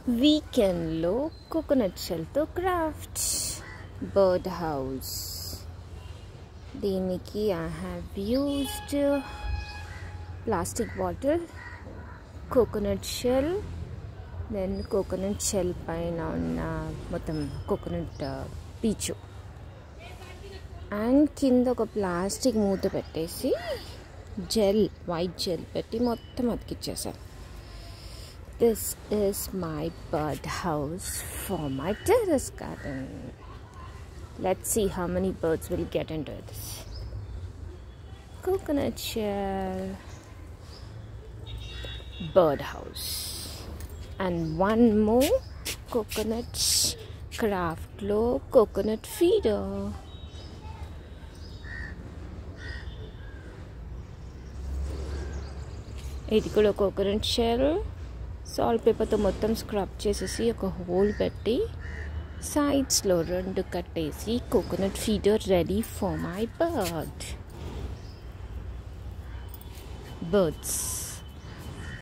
వీకెండ్లో కోకోనట్ షెల్తో craft bird house. దీనికి I have used plastic bottle, coconut shell, then coconut shell పైన ఉన్న మొత్తం కోకోనట్ పీచు అండ్ కింద ఒక ప్లాస్టిక్ మూత పెట్టేసి జెల్, వైట్ జెల్ పెట్టి మొత్తం అతికిచ్చేసాను. This is my bird house for my terrace garden. Let's see how many birds will get into this. Coconut shell, bird house, and one more coconut craft lo coconut feeder. ఇది కూడా coconut shell salt పేపర్తో మొత్తం scrub చేసేసి ఒక whole పెట్టి సైడ్స్లో 2 కట్టేసి coconut feeder ready for my birds.